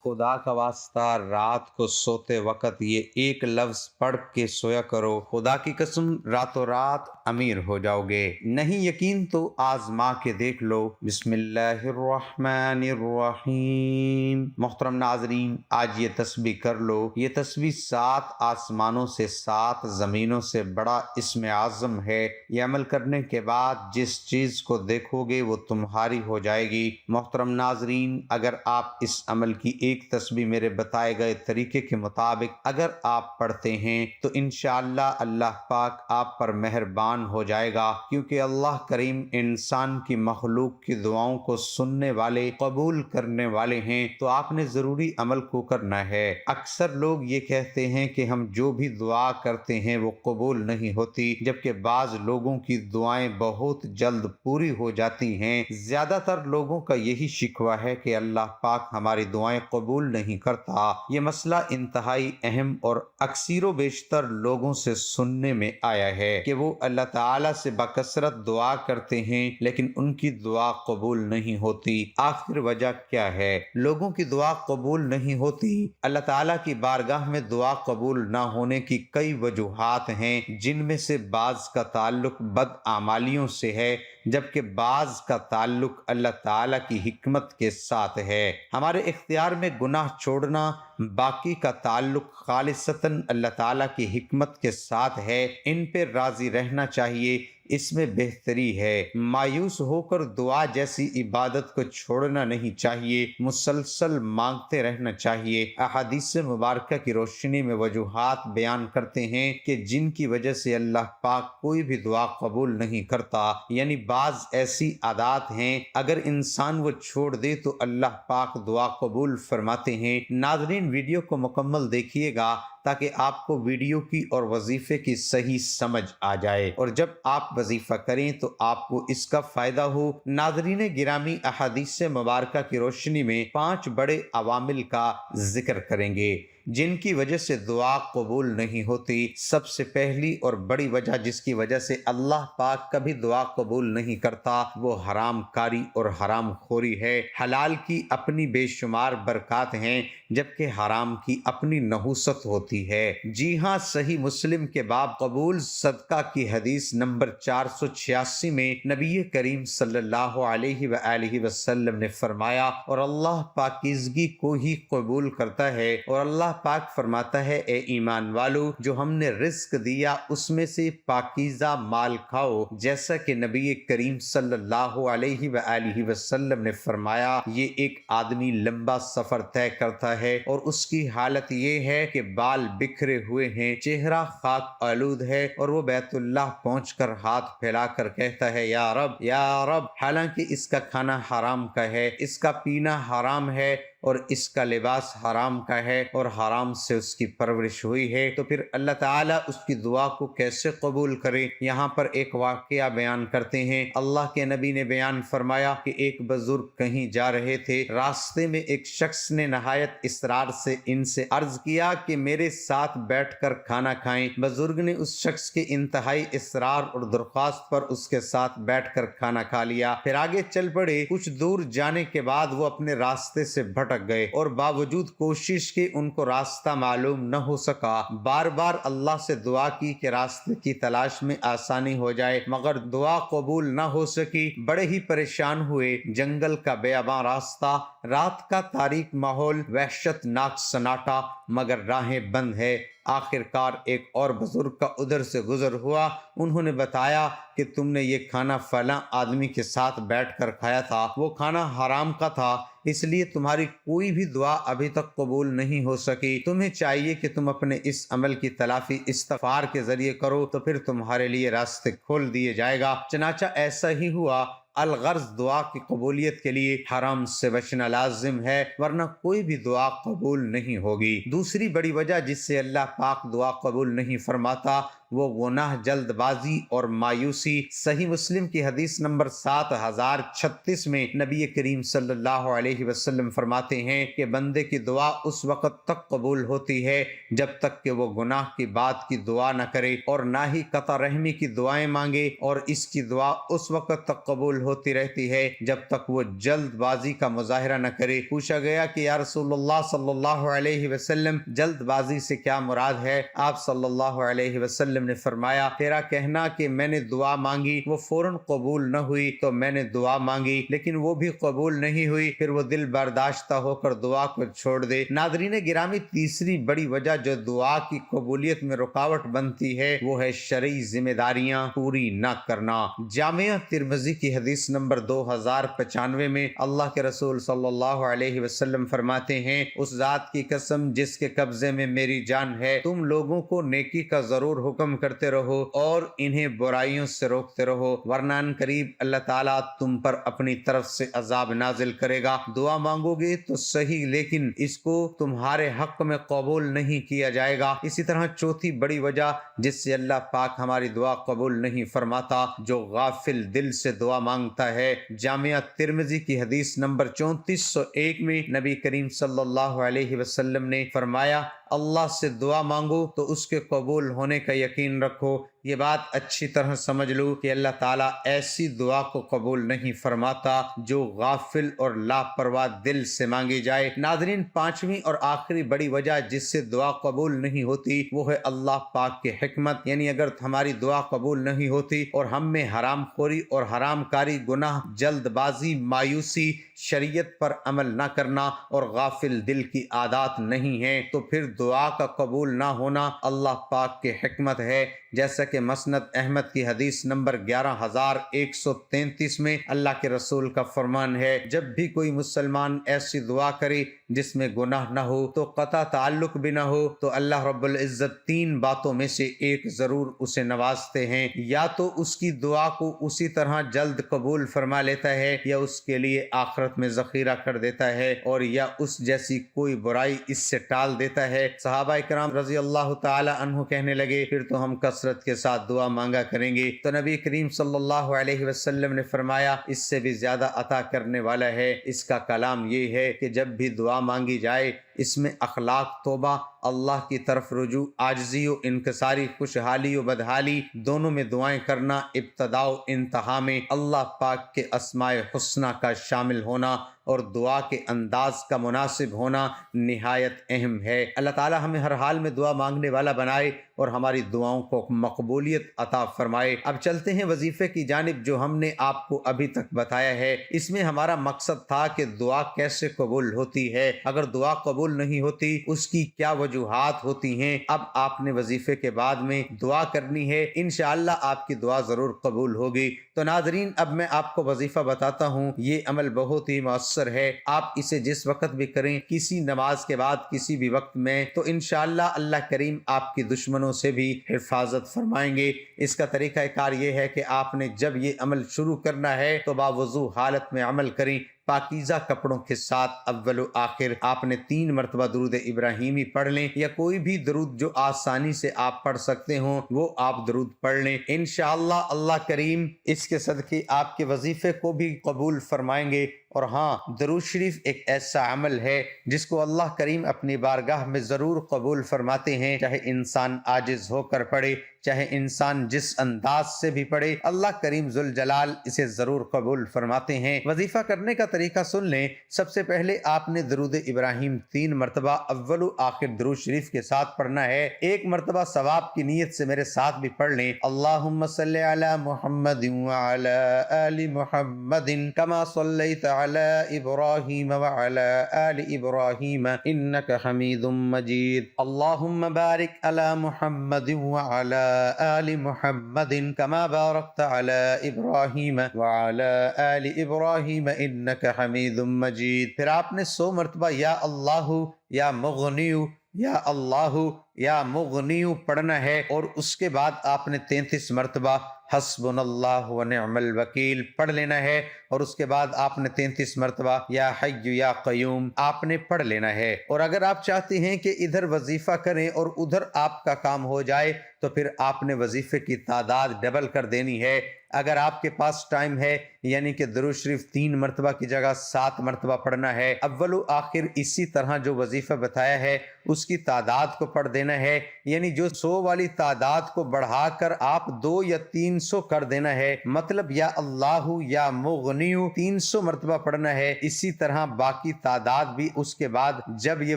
خدا کا واسطہ رات کو سوتے وقت یہ ایک لفظ پڑھ کے سویا کرو، خدا کی قسم راتوں رات امیر ہو جاؤ گے، نہیں یقین تو آزما کے دیکھ لو۔ بسم اللہ الرحمن الرحیم۔ محترم ناظرین، آج یہ تسبیح کر لو۔ یہ تسبیح 7 آسمانوں سے 7 زمینوں سے بڑا اسم اعظم ہے۔ یہ عمل کرنے کے بعد جس چیز کو دیکھو گے وہ تمہاری ہو جائے گی۔ محترم ناظرین، اگر آپ اس عمل کی ایک تسبیح میرے بتائے گئے طریقے کے مطابق اگر آپ پڑھتے ہیں تو انشاءاللہ اللہ پاک آپ پر مہربان ہو جائے گا، کیونکہ اللہ کریم انسان کی مخلوق کی دعاؤں کو سننے والے، قبول کرنے والے ہیں، تو آپ نے ضروری عمل کو کرنا ہے۔ اکثر لوگ یہ کہتے ہیں کہ ہم جو بھی دعا کرتے ہیں وہ قبول نہیں ہوتی، جبکہ بعض لوگوں کی دعائیں بہت جلد پوری ہو جاتی ہیں۔ زیادہ تر لوگوں کا یہی شکوہ ہے کہ اللہ پاک ہماری دعائیں قبول نہیں کرتا۔ یہ مسئلہ انتہائی اہم اور اکثر و بیشتر لوگوں سے سننے میں آیا ہے کہ وہ اللہ تعالیٰ سے بکثرت دعا کرتے ہیں لیکن ان کی دعا قبول نہیں ہوتی۔ آخر وجہ کیا ہے؟ لوگوں کی دعا قبول نہیں ہوتی۔ اللہ تعالیٰ کی بارگاہ میں دعا قبول نہ ہونے کی کئی وجوہات ہیں، جن میں سے بعض کا تعلق بدعمالیوں سے ہے، جبکہ بعض کا تعلق اللہ تعالیٰ کی حکمت کے ساتھ ہے۔ ہمارے اختیار میں گناہ چھوڑنا، باقی کا تعلق خالصتاً اللہ تعالیٰ کی حکمت کے ساتھ ہے۔ ان پہ راضی رہنا چاہیے، اس میں بہتری ہے۔ مایوس ہو کر دعا جیسی عبادت کو چھوڑنا نہیں چاہیے، مسلسل مانگتے رہنا چاہیے۔ احادیث مبارکہ کی روشنی میں وجوہات بیان کرتے ہیں کہ جن کی وجہ سے اللہ پاک کوئی بھی دعا قبول نہیں کرتا، یعنی بعض ایسی عادات ہیں اگر انسان وہ چھوڑ دے تو اللہ پاک دعا قبول فرماتے ہیں۔ ناظرین، ویڈیو کو مکمل دیکھیے گا تاکہ آپ کو ویڈیو کی اور وظیفے کی صحیح سمجھ آ جائے، اور جب آپ وظیفہ کریں تو آپ کو اس کا فائدہ ہو۔ ناظرین گرامی، احادیث مبارکہ کی روشنی میں 5 بڑے عوامل کا ذکر کریں گے جن کی وجہ سے دعا قبول نہیں ہوتی۔ سب سے پہلی اور بڑی وجہ جس کی وجہ سے اللہ پاک کبھی دعا قبول نہیں کرتا وہ حرام کاری اور حرام خوری ہے۔ حلال کی اپنی بے شمار برکات ہیں جبکہ حرام کی اپنی نحوست ہوتی ہے۔ جی ہاں، صحیح مسلم کے باب قبول صدقہ کی حدیث نمبر 486 میں نبی کریم صلی اللہ علیہ وآلہ وسلم نے فرمایا، اور اللہ پاکیزگی کو ہی قبول کرتا ہے، اور اللہ پاک فرماتا ہے، اے ایمان والو، جو ہم نے رزق دیا اس میں سے پاکیزہ مال کھاؤ، جیسا کہ نبی کریم صلی اللہ علیہ وآلہ وسلم نے فرمایا۔ یہ ایک آدمی لمبا سفر طے کرتا ہے اور اس کی حالت یہ ہے کہ بال بکھرے ہوئے ہیں، چہرہ خاک آلود ہے، اور وہ بیت اللہ پہنچ کر ہاتھ پھیلا کر کہتا ہے، یا رب یا رب، حالانکہ اس کا کھانا حرام کا ہے، اس کا پینا حرام ہے، اور اس کا لباس حرام کا ہے، اور حرام سے اس کی پرورش ہوئی ہے، تو پھر اللہ تعالیٰ اس کی دعا کو کیسے قبول کرے؟ یہاں پر ایک واقعہ بیان کرتے ہیں۔ اللہ کے نبی نے بیان فرمایا کہ ایک بزرگ کہیں جا رہے تھے، راستے میں ایک شخص نے نہایت اصرار سے ان سے عرض کیا کہ میرے ساتھ بیٹھ کر کھانا کھائیں۔ بزرگ نے اس شخص کے انتہائی اصرار اور درخواست پر اس کے ساتھ بیٹھ کر کھانا کھا لیا، پھر آگے چل پڑے۔ کچھ دور جانے کے بعد وہ اپنے راستے سے بھٹک گئے اور باوجود کوشش کے ان کو راستہ معلوم نہ ہو سکا۔ بار بار اللہ سے دعا کی کہ راستے کی تلاش میں آسانی ہو جائے، مگر دعا قبول نہ ہو سکی۔ بڑے ہی پریشان ہوئے۔ جنگل کا بیاباں راستہ، رات کا تاریک ماحول، وحشت ناک سناٹا، مگر راہیں بند ہے۔ آخر کار ایک اور بزرگ کا ادھر سے گزر ہوا۔ انہوں نے بتایا کہ تم نے یہ کھانا فلاں آدمی کے ساتھ بیٹھ کر کھایا تھا، وہ کھانا حرام کا تھا، اس لیے تمہاری کوئی بھی دعا ابھی تک قبول نہیں ہو سکی۔ تمہیں چاہیے کہ تم اپنے اس عمل کی تلافی استغفار کے ذریعے کرو، تو پھر تمہارے لیے راستے کھول دیے جائے گا۔ چنانچہ ایسا ہی ہوا۔ الغرض دعا کی قبولیت کے لیے حرام سے بچنا لازم ہے، ورنہ کوئی بھی دعا قبول نہیں ہوگی۔ دوسری بڑی وجہ جس سے اللہ پاک دعا قبول نہیں فرماتا وہ گناہ جلد بازی اور مایوسی۔ صحیح مسلم کی حدیث نمبر 7036 میں نبی کریم صلی اللہ علیہ وسلم فرماتے ہیں کہ بندے کی دعا اس وقت تک قبول ہوتی ہے جب تک کہ وہ گناہ کی بات کی دعا نہ کرے اور نہ ہی قطع رحمی کی دعائیں مانگے، اور اس کی دعا اس وقت تک قبول ہوتی رہتی ہے جب تک وہ جلد بازی کا مظاہرہ نہ کرے۔ پوچھا گیا کہ یا رسول اللہ صلی اللہ علیہ وسلم جلد بازی سے کیا مراد ہے؟ آپ صلی اللہ علیہ وسلم نے فرمایا، تیرا کہنا کہ میں نے دعا مانگی وہ فوراً قبول نہ ہوئی تو میں نے دعا مانگی لیکن وہ بھی قبول نہیں ہوئی، پھر وہ دل برداشتہ ہو کر دعا کو چھوڑ دے۔ ناظرین گرامی، تیسری بڑی وجہ جو دعا کی قبولیت میں رکاوٹ بنتی ہے وہ ہے شرعی ذمہ داریاں پوری نہ کرنا۔ جامعہ ترمذی کی حدیث نمبر 2095 میں اللہ کے رسول صلی اللہ علیہ وسلم فرماتے ہیں، اس ذات کی قسم جس کے قبضے میں میری جان ہے، تم لوگوں کو نیکی کا ضرور حکم کرتے رہو اور انہیں برائیوں سے روکتے رہو، ورنہ ان قریب اللہ تعالیٰ تم پر اپنی طرف سے عذاب نازل کرے گا۔ دعا مانگو گے تو صحیح، لیکن اس کو تمہارے حق میں قبول نہیں کیا جائے گا۔ اسی طرح چوتھی بڑی وجہ جس سے اللہ پاک ہماری دعا قبول نہیں فرماتا، جو غافل دل سے دعا مانگتا ہے۔ جامعہ ترمذی کی حدیث نمبر 3401 میں نبی کریم صلی اللہ علیہ وسلم نے فرمایا، اللہ سے دعا مانگو تو اس کے قبول ہونے کا یقین رکھو۔ یہ بات اچھی طرح سمجھ لو کہ اللہ تعالیٰ ایسی دعا کو قبول نہیں فرماتا جو غافل اور لاپرواہ دل سے مانگی جائے۔ ناظرین، پانچویں اور آخری بڑی وجہ جس سے دعا قبول نہیں ہوتی وہ ہے اللہ پاک کی حکمت، یعنی اگر ہماری دعا قبول نہیں ہوتی اور ہم میں حرام خوری اور حرام کاری، گناہ، جلد بازی، مایوسی، شریعت پر عمل نہ کرنا اور غافل دل کی عادات نہیں ہیں، تو پھر دعا کا قبول نہ ہونا اللہ پاک کی حکمت ہے۔ جیسا کہ مسند احمد کی حدیث نمبر 11133 میں اللہ کے رسول کا فرمان ہے، جب بھی کوئی مسلمان ایسی دعا کرے جس میں گناہ نہ ہو تو قطع تعلق بھی نہ ہو تو اللہ رب العزت تین باتوں میں سے ایک ضرور اسے نوازتے ہیں، یا تو اس کی دعا کو اسی طرح جلد قبول فرما لیتا ہے، یا اس کے لیے آخرت میں ذخیرہ کر دیتا ہے، اور یا اس جیسی کوئی برائی اس سے ٹال دیتا ہے۔ صحابہ کرام رضی اللہ تعالی عنہ کہنے لگے، پھر تو ہم کثرت کے ساتھ دعا مانگا کریں گے۔ تو نبی کریم صلی اللہ علیہ وسلم نے فرمایا، اس سے بھی زیادہ عطا کرنے والا ہے۔ اس کا کلام یہ ہے کہ جب بھی دعا مانگی جائے اس میں اخلاق، توبہ، اللہ کی طرف رجوع، عاجزی و انکساری، خوشحالی و بدحالی دونوں میں دعائیں کرنا، ابتدا و انتہا میں اللہ پاک کے اسماء حسنہ کا شامل ہونا اور دعا کے انداز کا مناسب ہونا نہایت اہم ہے۔ اللہ تعالی ہمیں ہر حال میں دعا مانگنے والا بنائے اور ہماری دعاؤں کو مقبولیت عطا فرمائے۔ اب چلتے ہیں وظیفے کی جانب جو ہم نے آپ کو ابھی تک بتایا ہے۔ اس میں ہمارا مقصد تھا کہ دعا کیسے قبول ہوتی ہے، اگر دعا قبول نہیں ہوتی اس کی کیا وجوہات ہوتی ہیں۔ اب آپ نے وظیفے کے بعد میں دعا کرنی ہے، انشاءاللہ آپ کی دعا ضرور قبول ہوگی۔ تو ناظرین، اب میں آپ کو وظیفہ بتاتا ہوں، یہ عمل بہت ہی مؤثر ہے، آپ اسے جس وقت بھی کریں، کسی نماز کے بعد کسی بھی وقت میں، تو انشاءاللہ اللہ کریم آپ کی دشمنوں سے بھی حفاظت فرمائیں گے۔ اس کا طریقہ کار یہ ہے کہ آپ نے جب یہ عمل شروع کرنا ہے تو باوضو حالت میں عمل کریں، پاکیزہ کپڑوں کے ساتھ۔ اول و آخر آپ نے 3 مرتبہ درود ابراہیمی پڑھ لیں، یا کوئی بھی درود جو آسانی سے آپ پڑھ سکتے ہوں وہ آپ درود پڑھ لیں۔ انشاءاللہ اللہ کریم اس کے صدقے آپ کے وظیفے کو بھی قبول فرمائیں گے۔ اور ہاں، درود شریف ایک ایسا عمل ہے جس کو اللہ کریم اپنی بارگاہ میں ضرور قبول فرماتے ہیں، چاہے انسان عاجز ہو کر پڑھے، چاہے انسان جس انداز سے بھی پڑھے، اللہ کریم ذوالجلال اسے ضرور قبول فرماتے ہیں۔ وظیفہ کرنے کا طریقہ سن لیں۔ سب سے پہلے آپ نے درود ابراہیم 3 مرتبہ اول و آخر درود شریف کے ساتھ پڑھنا ہے۔ 1 مرتبہ ثواب کی نیت سے میرے ساتھ بھی پڑھ لیں، اللہم صلی علی محمد وعلی آل محمد کما صلیت علی ابراہیم وعلی آل ابراہیم انک حمید مجید، اللہم بارک علی محمد وعلی آل محمد کما بارکت علی ابراہیم وعلی آل ابراہیم انک حمید مجید۔ پھر آپ نے 100 مرتبہ یا اللہ، یا مغنی، یا اللہ یا مغنیو پڑھنا ہے، اور اس کے بعد آپ نے 33 مرتبہ حسبنا اللہ و نعم الوکیل پڑھ لینا ہے، اور اس کے بعد آپ نے 33 مرتبہ یا حی یا قیوم آپ نے پڑھ لینا ہے۔ اور اگر آپ چاہتے ہیں کہ ادھر وظیفہ کریں اور ادھر آپ کا کام ہو جائے تو پھر آپ نے وظیفے کی تعداد ڈبل کر دینی ہے۔ اگر آپ کے پاس ٹائم ہے یعنی کہ درود شریف 3 مرتبہ کی جگہ 7 مرتبہ پڑھنا ہے، اول و آخر اسی طرح جو وظیفہ بتایا ہے اس کی تعداد کو پڑھ دینا ہے، یعنی جو 100 والی تعداد کو بڑھا کر آپ 2 یا 300 کر دینا ہے، مطلب یا اللہ یا مغنیو 300 مرتبہ پڑھنا ہے۔ اسی طرح باقی تعداد بھی اس کے بعد جب یہ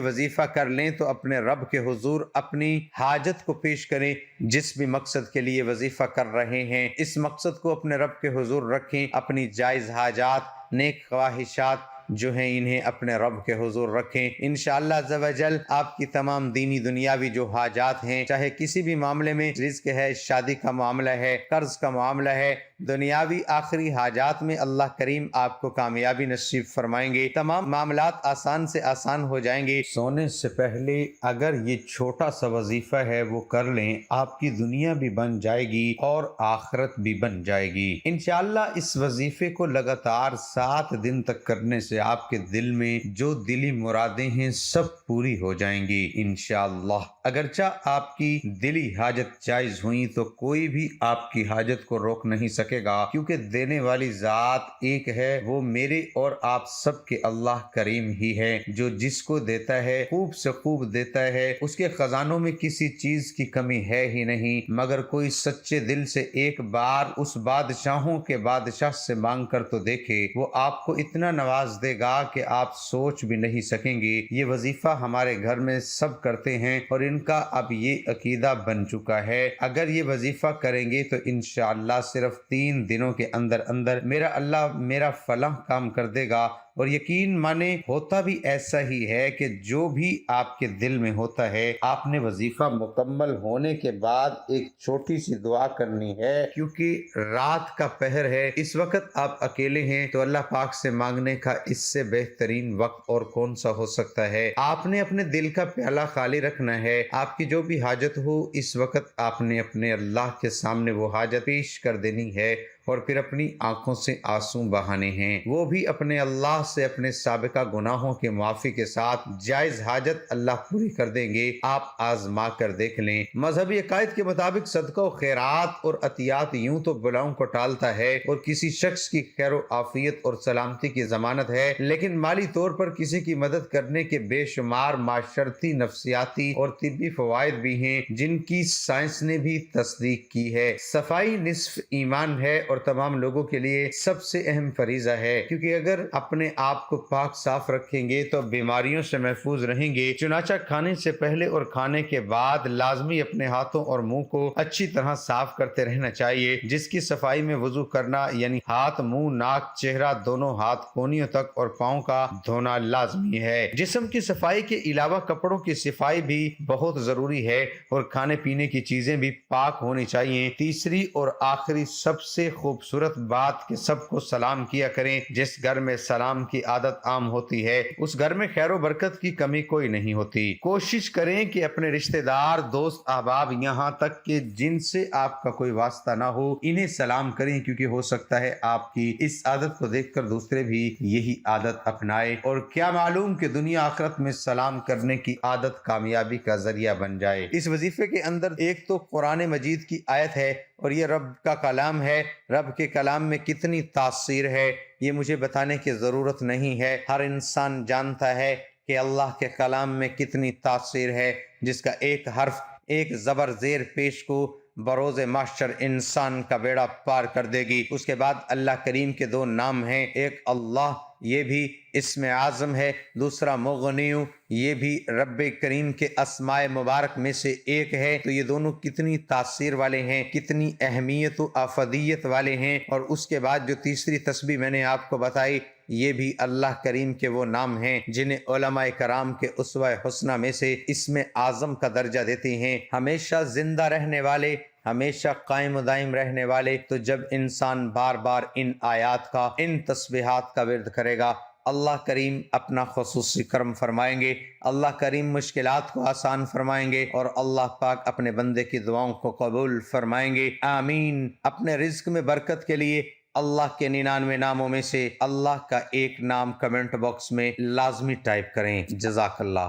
وظیفہ کر لیں تو اپنے رب کے حضور اپنی حاجت کو پیش کریں، جس بھی مقصد کے لیے وظیفہ کر رہے ہیں اس مقصد کو اپنے رب کے حضور رکھیں، اپنی جائز حاجات نیک خواہشات جو ہیں انہیں اپنے رب کے حضور رکھیں۔ انشاءاللہ عز و جل آپ کی تمام دینی دنیاوی جو حاجات ہیں، چاہے کسی بھی معاملے میں رزق ہے، شادی کا معاملہ ہے، قرض کا معاملہ ہے، دنیاوی آخری حاجات میں اللہ کریم آپ کو کامیابی نصیب فرمائیں گے، تمام معاملات آسان سے آسان ہو جائیں گے۔ سونے سے پہلے اگر یہ چھوٹا سا وظیفہ ہے وہ کر لیں، آپ کی دنیا بھی بن جائے گی اور آخرت بھی بن جائے گی۔ انشاءاللہ اس وظیفے کو لگاتار 7 دن تک کرنے سے آپ کے دل میں جو دلی مرادیں ہیں سب پوری ہو جائیں گی انشاءاللہ۔ اگرچہ آپ کی دلی حاجت جائز ہوئی تو کوئی بھی آپ کی حاجت کو روک نہیں سکے گا، کیونکہ دینے والی ذات ایک ہے، وہ میرے اور آپ سب کے اللہ کریم ہی ہے، جو جس کو دیتا ہے خوب سے خوب دیتا ہے، اس کے خزانوں میں کسی چیز کی کمی ہے ہی نہیں، مگر کوئی سچے دل سے ایک بار اس بادشاہوں کے بادشاہ سے مانگ کر تو دیکھے، وہ آپ کو اتنا نواز دے گا کہ آپ سوچ بھی نہیں سکیں گے۔ یہ وظیفہ ہمارے گھر میں سب کرتے ہیں اور ان کا اب یہ عقیدہ بن چکا ہے، اگر یہ وظیفہ کریں گے تو انشاءاللہ صرف 3 دنوں کے اندر اندر میرا اللہ میرا فلاں کام کر دے گا۔ اور یقین مانے ہوتا بھی ایسا ہی ہے کہ جو بھی آپ کے دل میں ہوتا ہے، آپ نے وظیفہ مکمل ہونے کے بعد ایک چھوٹی سی دعا کرنی ہے، کیونکہ رات کا پہر ہے، اس وقت آپ اکیلے ہیں تو اللہ پاک سے مانگنے کا اس سے بہترین وقت اور کون سا ہو سکتا ہے۔ آپ نے اپنے دل کا پیالہ خالی رکھنا ہے، آپ کی جو بھی حاجت ہو اس وقت آپ نے اپنے اللہ کے سامنے وہ حاجت پیش کر دینی ہے، اور پھر اپنی آنکھوں سے آنسو بہانے ہیں، وہ بھی اپنے اللہ سے اپنے سابقہ گناہوں کے معافی کے ساتھ۔ جائز حاجت اللہ پوری کر دیں گے، آپ آزما کر دیکھ لیں۔ مذہبی عقائد کے مطابق صدقہ و خیرات اور عطیات یوں تو بلاؤں کو ٹالتا ہے اور کسی شخص کی خیر و عافیت اور سلامتی کی ضمانت ہے، لیکن مالی طور پر کسی کی مدد کرنے کے بے شمار معاشرتی، نفسیاتی اور طبی فوائد بھی ہیں جن کی سائنس نے بھی تصدیق کی ہے۔ صفائی نصف ایمان ہے اور تمام لوگوں کے لیے سب سے اہم فریضہ ہے، کیونکہ اگر اپنے آپ کو پاک صاف رکھیں گے تو بیماریوں سے محفوظ رہیں گے۔ چنانچہ کھانے سے پہلے اور کھانے کے بعد لازمی اپنے ہاتھوں اور منہ کو اچھی طرح صاف کرتے رہنا چاہیے، جس کی صفائی میں وضو کرنا یعنی ہاتھ، منہ، ناک، چہرہ، دونوں ہاتھ کونیوں تک اور پاؤں کا دھونا لازمی ہے۔ جسم کی صفائی کے علاوہ کپڑوں کی صفائی بھی بہت ضروری ہے اور کھانے پینے کی چیزیں بھی پاک ہونی چاہیے۔ تیسری اور آخری سب سے خوبصورت بات کہ سب کو سلام کیا کریں۔ جس گھر میں سلام کی عادت عام ہوتی ہے اس گھر میں خیر و برکت کی کمی کوئی نہیں ہوتی۔ کوشش کریں کہ اپنے رشتہ دار، دوست، احباب، یہاں تک کہ جن سے آپ کا کوئی واسطہ نہ ہو انہیں سلام کریں، کیونکہ ہو سکتا ہے آپ کی اس عادت کو دیکھ کر دوسرے بھی یہی عادت اپنائے، اور کیا معلوم کہ دنیا آخرت میں سلام کرنے کی عادت کامیابی کا ذریعہ بن جائے۔ اس وظیفے کے اندر ایک تو قرآن مجید کی آیت ہے اور یہ رب کا کلام ہے۔ رب کے کلام میں کتنی تاثیر ہے یہ مجھے بتانے کی ضرورت نہیں ہے، ہر انسان جانتا ہے کہ اللہ کے کلام میں کتنی تاثیر ہے، جس کا ایک حرف، ایک زبر زیر پیش کو بروز محشر انسان کا بیڑا پار کر دے گی۔ اس کے بعد اللہ کریم کے 2 نام ہیں، ایک اللہ یہ بھی اسم اعظم ہے، دوسرا مغنیو یہ بھی رب کریم کے اسماء مبارک میں سے ایک ہے۔ تو یہ دونوں کتنی تاثیر والے ہیں، کتنی اہمیت و افادیت والے ہیں۔ اور اس کے بعد جو تیسری تسبیح میں نے آپ کو بتائی یہ بھی اللہ کریم کے وہ نام ہیں جنہیں علماء کرام کے اسوہ حسنہ میں سے اسم اعظم کا درجہ دیتے ہیں، ہمیشہ زندہ رہنے والے، ہمیشہ قائم و دائم رہنے والے۔ تو جب انسان بار بار ان آیات کا، ان تسبیحات کا ورد کرے گا اللہ کریم اپنا خصوصی کرم فرمائیں گے، اللہ کریم مشکلات کو آسان فرمائیں گے، اور اللہ پاک اپنے بندے کی دعاؤں کو قبول فرمائیں گے، آمین۔ اپنے رزق میں برکت کے لیے اللہ کے 99 ناموں میں سے اللہ کا ایک نام کمنٹ باکس میں لازمی ٹائپ کریں۔ جزاک اللہ۔